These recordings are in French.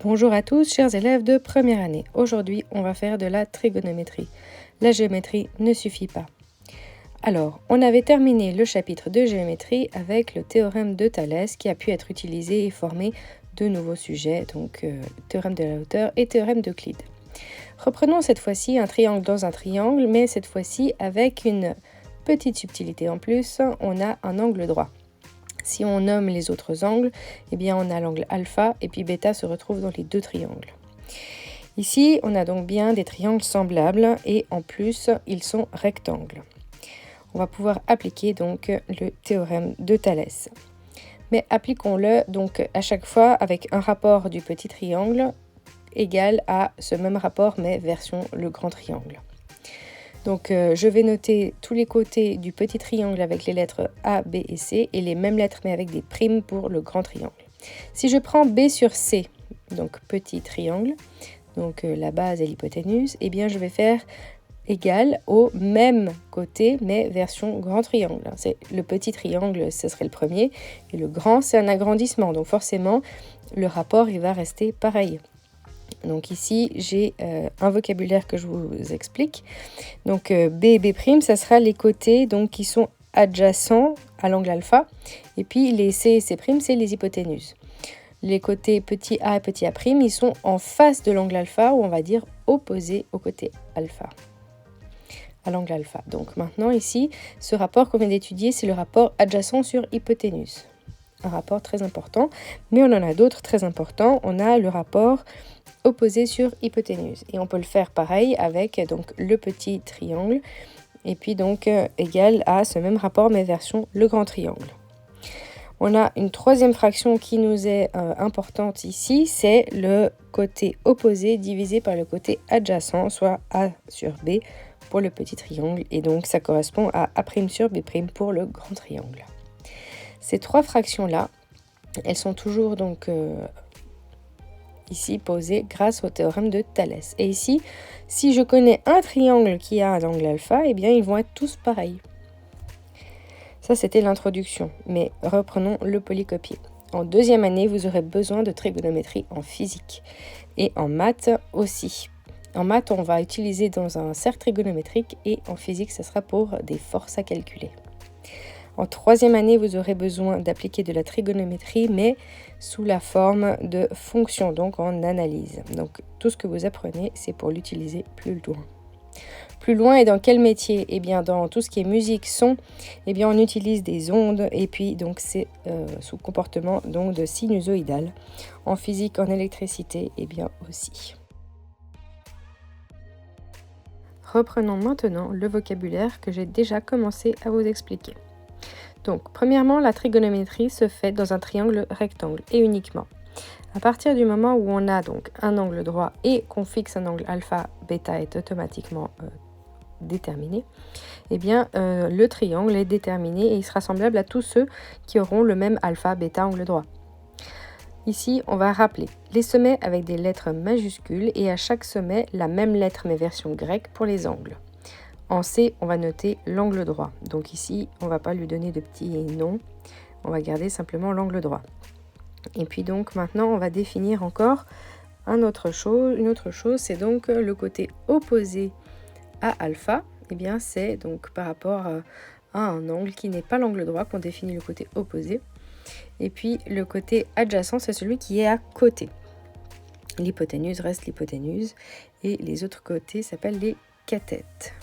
Bonjour à tous, chers élèves de première année. Aujourd'hui, on va faire de la trigonométrie. La géométrie ne suffit pas. Alors, on avait terminé le chapitre de géométrie avec le théorème de Thalès qui a pu être utilisé et former de nouveaux sujets, donc théorème de la hauteur et théorème d'Euclide. Reprenons cette fois-ci un triangle dans un triangle, mais cette fois-ci avec une petite subtilité en plus, on a un angle droit. Si on nomme les autres angles, eh bien on a l'angle alpha et puis bêta se retrouve dans les deux triangles. Ici, on a donc bien des triangles semblables et en plus, ils sont rectangles. On va pouvoir appliquer donc le théorème de Thalès. Mais appliquons-le donc à chaque fois avec un rapport du petit triangle égal à ce même rapport mais version le grand triangle. Donc je vais noter tous les côtés du petit triangle avec les lettres A, B et C et les mêmes lettres mais avec des primes pour le grand triangle. Si je prends B sur C, donc petit triangle, donc la base et l'hypoténuse, eh bien je vais faire égal au même côté mais version grand triangle. C'est le petit triangle, ce serait le premier et le grand c'est un agrandissement. Donc forcément le rapport il va rester pareil. Donc ici, j'ai un vocabulaire que je vous explique. Donc B et B', ça sera les côtés donc, qui sont adjacents à l'angle alpha. Et puis les C et C', c'est les hypoténuses. Les côtés petit a et petit a', ils sont en face de l'angle alpha, ou on va dire opposés au côté alpha, à l'angle alpha. Donc maintenant ici, ce rapport qu'on vient d'étudier, c'est le rapport adjacent sur hypoténuse. Un rapport très important, mais on en a d'autres très importants. On a le rapport opposé sur hypoténuse. Et on peut le faire pareil avec donc le petit triangle et puis donc égal à ce même rapport mais version le grand triangle. On a une troisième fraction qui nous est importante ici, c'est le côté opposé divisé par le côté adjacent, soit A sur B pour le petit triangle et donc ça correspond à A' sur B' pour le grand triangle. Ces trois fractions-là, elles sont toujours donc ici posées grâce au théorème de Thalès. Et ici, si je connais un triangle qui a un angle alpha, eh bien ils vont être tous pareils. Ça, c'était l'introduction, mais reprenons le polycopier. En deuxième année, vous aurez besoin de trigonométrie en physique et en maths aussi. En maths, on va utiliser dans un cercle trigonométrique et en physique, ce sera pour des forces à calculer. En troisième année, vous aurez besoin d'appliquer de la trigonométrie, mais sous la forme de fonctions, donc en analyse. Donc tout ce que vous apprenez, c'est pour l'utiliser plus loin. Plus loin, et dans quel métier? Eh bien, dans tout ce qui est musique, son, eh bien, on utilise des ondes, et puis donc c'est sous comportement donc de sinusoïdal. En physique, en électricité, eh bien aussi. Reprenons maintenant le vocabulaire que j'ai déjà commencé à vous expliquer. Donc, premièrement, la trigonométrie se fait dans un triangle rectangle et uniquement. À partir du moment où on a donc un angle droit et qu'on fixe un angle alpha, bêta est automatiquement déterminé, eh bien le triangle est déterminé et il sera semblable à tous ceux qui auront le même alpha, bêta, angle droit. Ici, on va rappeler les sommets avec des lettres majuscules et à chaque sommet, la même lettre mais version grecque pour les angles. En C, on va noter l'angle droit. Donc ici, on ne va pas lui donner de petits noms. On va garder simplement l'angle droit. Et puis donc maintenant, on va définir encore une autre chose, c'est donc le côté opposé à alpha. Eh bien, c'est donc par rapport à un angle qui n'est pas l'angle droit qu'on définit le côté opposé. Et puis le côté adjacent, c'est celui qui est à côté. L'hypoténuse reste l'hypoténuse et les autres côtés s'appellent les cathètes.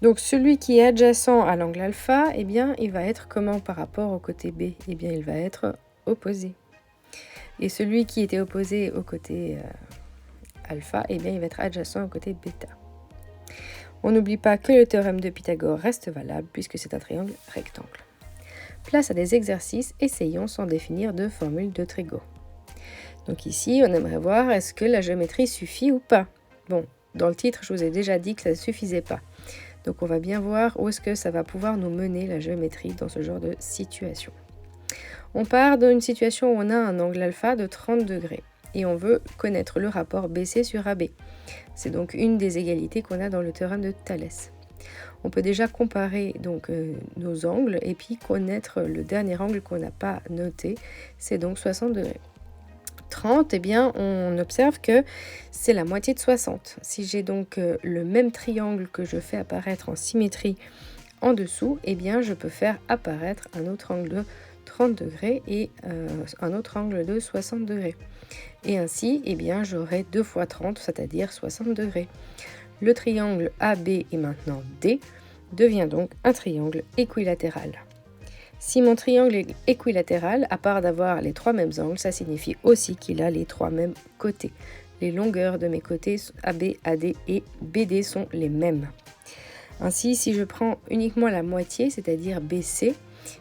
Donc celui qui est adjacent à l'angle alpha, eh bien, il va être comment par rapport au côté B? Eh bien, il va être opposé. Et celui qui était opposé au côté alpha, eh bien, il va être adjacent au côté bêta. On n'oublie pas que le théorème de Pythagore reste valable puisque c'est un triangle rectangle. Place à des exercices, essayons sans définir de formule de trigo. Donc ici, on aimerait voir est-ce que la géométrie suffit ou pas. Bon, dans le titre, je vous ai déjà dit que ça ne suffisait pas. Donc on va bien voir où est-ce que ça va pouvoir nous mener la géométrie dans ce genre de situation. On part d'une situation où on a un angle alpha de 30 degrés et on veut connaître le rapport BC sur AB. C'est donc une des égalités qu'on a dans le théorème de Thalès. On peut déjà comparer donc nos angles et puis connaître le dernier angle qu'on n'a pas noté, c'est donc 60 degrés. 30, eh bien, on observe que c'est la moitié de 60. Si j'ai donc le même triangle que je fais apparaître en symétrie en dessous, eh bien, je peux faire apparaître un autre angle de 30 degrés et un autre angle de 60 degrés. Et ainsi, eh bien, j'aurai 2 fois 30, c'est-à-dire 60 degrés. Le triangle AB et maintenant D devient donc un triangle équilatéral. Si mon triangle est équilatéral, à part d'avoir les 3 mêmes angles, ça signifie aussi qu'il a les 3 mêmes côtés. Les longueurs de mes côtés AB, AD et BD sont les mêmes. Ainsi, si je prends uniquement la moitié, c'est-à-dire BC,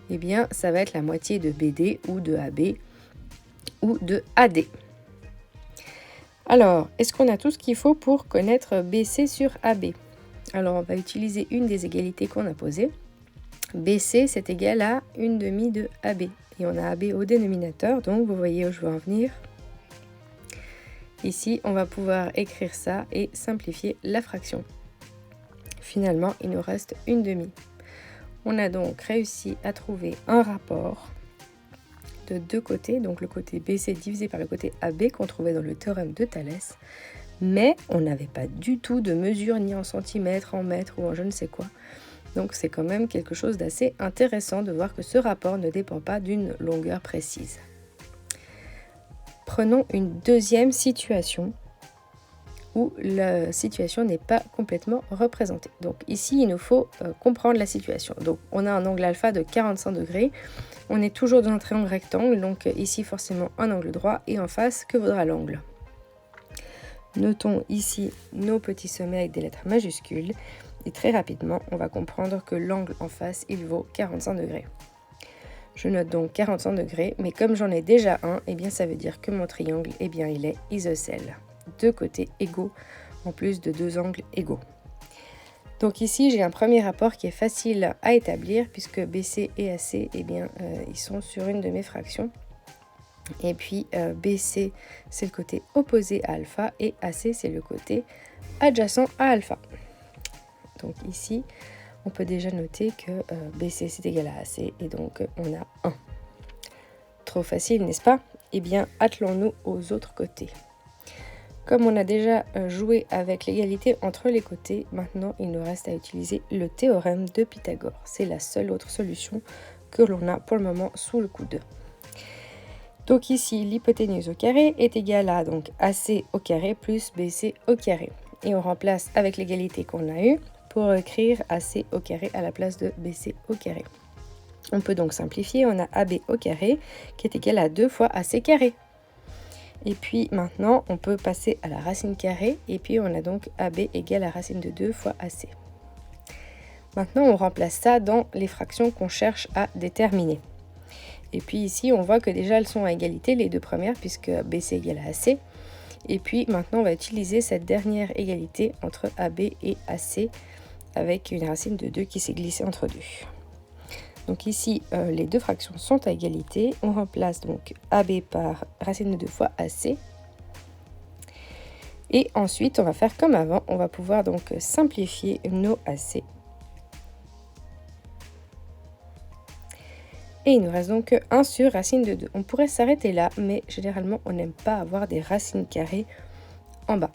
eh bien, ça va être la moitié de BD ou de AB ou de AD. Alors, est-ce qu'on a tout ce qu'il faut pour connaître BC sur AB? Alors, on va utiliser une des égalités qu'on a posées. BC, c'est égal à 1/2 de AB. Et on a AB au dénominateur, donc vous voyez où je veux en venir. Ici, on va pouvoir écrire ça et simplifier la fraction. Finalement, il nous reste 1/2. On a donc réussi à trouver un rapport de deux côtés, donc le côté BC divisé par le côté AB qu'on trouvait dans le théorème de Thalès, mais on n'avait pas du tout de mesure ni en centimètres, en mètres ou en je ne sais quoi. Donc c'est quand même quelque chose d'assez intéressant de voir que ce rapport ne dépend pas d'une longueur précise. Prenons une deuxième situation où la situation n'est pas complètement représentée. Donc ici, il nous faut comprendre la situation. Donc on a un angle alpha de 45 degrés. On est toujours dans un triangle rectangle, donc ici forcément un angle droit et en face, que vaudra l'angle? Notons ici nos petits sommets avec des lettres majuscules et très rapidement, on va comprendre que l'angle en face, il vaut 45 degrés. Je note donc 45 degrés, mais comme j'en ai déjà un, eh bien ça veut dire que mon triangle, eh bien il est isocèle. Deux côtés égaux en plus de deux angles égaux. Donc ici, j'ai un premier rapport qui est facile à établir puisque BC et AC, eh bien, ils sont sur une de mes fractions. Et puis BC, c'est le côté opposé à alpha et AC, c'est le côté adjacent à alpha. Donc ici, on peut déjà noter que BC, c'est égal à AC et donc on a 1. Trop facile, n'est-ce pas? Eh bien, attelons-nous aux autres côtés. Comme on a déjà joué avec l'égalité entre les côtés, maintenant il nous reste à utiliser le théorème de Pythagore. C'est la seule autre solution que l'on a pour le moment sous le coude. Donc ici, l'hypoténuse au carré est égale à donc AC au carré plus BC au carré. Et on remplace avec l'égalité qu'on a eue pour écrire AC au carré à la place de BC au carré. On peut donc simplifier, on a AB au carré qui est égal à 2 fois AC carré. Et puis maintenant, on peut passer à la racine carrée et puis on a donc AB égale à racine de 2 fois AC. Maintenant, on remplace ça dans les fractions qu'on cherche à déterminer. Et puis ici, on voit que déjà elles sont à égalité, les deux premières, puisque BC égale à AC. Et puis maintenant, on va utiliser cette dernière égalité entre AB et AC avec une racine de 2 qui s'est glissée entre deux. Donc ici, les deux fractions sont à égalité. On remplace donc AB par racine de 2 fois AC. Et ensuite, on va faire comme avant. On va pouvoir donc simplifier nos AC. Et il nous reste donc 1 sur racine de 2. On pourrait s'arrêter là, mais généralement, on n'aime pas avoir des racines carrées en bas.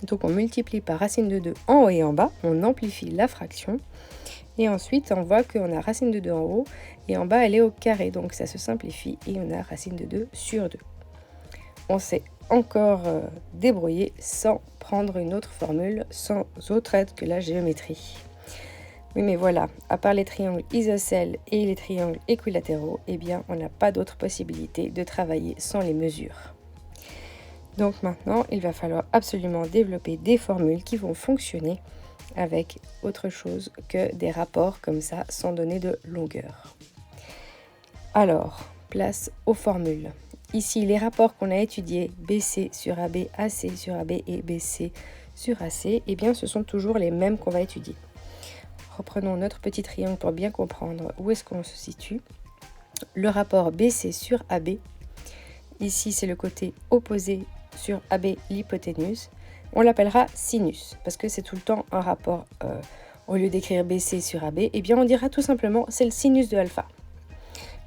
Donc on multiplie par racine de 2 en haut et en bas. On amplifie la fraction. Et ensuite, on voit qu'on a racine de 2 en haut et en bas, elle est au carré. Donc, ça se simplifie et on a racine de 2 sur 2. On s'est encore débrouillé sans prendre une autre formule, sans autre aide que la géométrie. Oui, mais voilà, à part les triangles isocèles et les triangles équilatéraux, eh bien, on n'a pas d'autre possibilité de travailler sans les mesures. Donc maintenant, il va falloir absolument développer des formules qui vont fonctionner avec autre chose que des rapports comme ça sans donner de longueur. Alors, place aux formules. Ici, les rapports qu'on a étudiés, BC sur AB, AC sur AB et BC sur AC, eh bien, ce sont toujours les mêmes qu'on va étudier. Reprenons notre petit triangle pour bien comprendre où est-ce qu'on se situe. Le rapport BC sur AB, ici, c'est le côté opposé sur AB, l'hypoténuse. On l'appellera sinus, parce que c'est tout le temps un rapport. Au lieu d'écrire BC sur AB, eh bien on dira tout simplement c'est le sinus de alpha.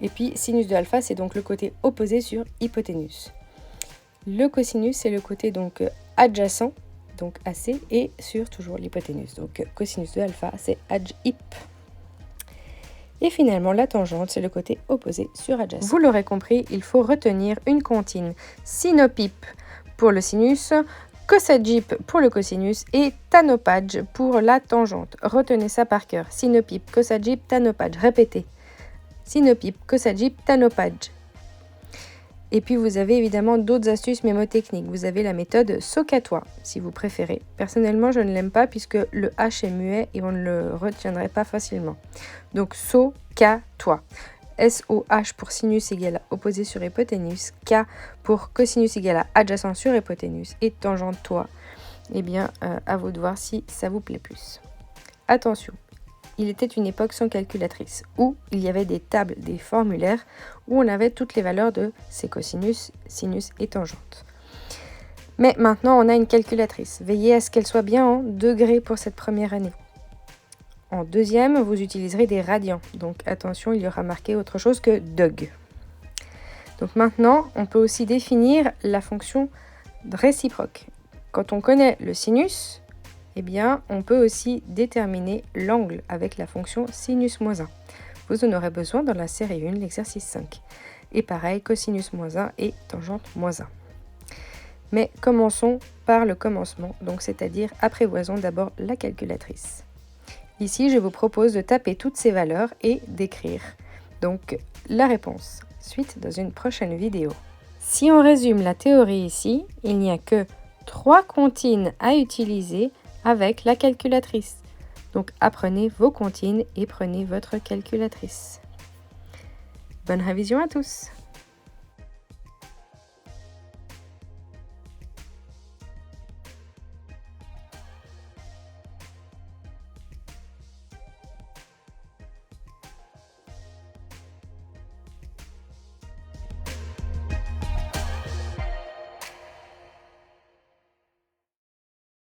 Et puis sinus de alpha, c'est donc le côté opposé sur hypoténuse. Le cosinus, c'est le côté donc adjacent, donc AC, et sur toujours l'hypoténuse. Donc cosinus de alpha, c'est adj-hyp. Et finalement, la tangente, c'est le côté opposé sur adjacent. Vous l'aurez compris, il faut retenir une comptine sinopip pour le sinus, cosagip pour le cosinus et tanopage pour la tangente. Retenez ça par cœur. Sinopip, cosagip, tanopage. Répétez. Sinopip, cosagip, tanopage. Et puis vous avez évidemment d'autres astuces mémotechniques. Vous avez la méthode SOCATOI, si vous préférez. Personnellement, je ne l'aime pas puisque le H est muet et on ne le retiendrait pas facilement. Donc SOCATOI. SOH pour sinus égale à opposé sur hypoténuse, K pour cosinus égale à adjacent sur hypoténuse et tangente toi. Eh bien, à vous de voir si ça vous plaît plus. Attention, il était une époque sans calculatrice, où il y avait des tables, des formulaires, où on avait toutes les valeurs de ces cosinus, sinus et tangente. Mais maintenant, on a une calculatrice. Veillez à ce qu'elle soit bien en degrés pour cette première année. En deuxième, vous utiliserez des radians. Donc attention, il y aura marqué autre chose que Deg. Donc maintenant, on peut aussi définir la fonction réciproque. Quand on connaît le sinus, eh bien, on peut aussi déterminer l'angle avec la fonction sinus moins 1. Vous en aurez besoin dans la série 1, l'exercice 5. Et pareil, cosinus moins 1 et tangente moins 1. Mais commençons par le commencement, donc c'est-à-dire apprivoisons d'abord la calculatrice. Ici, je vous propose de taper toutes ces valeurs et d'écrire donc la réponse. Suite dans une prochaine vidéo. Si on résume la théorie ici, il n'y a que 3 comptines à utiliser avec la calculatrice. Donc apprenez vos comptines et prenez votre calculatrice. Bonne révision à tous!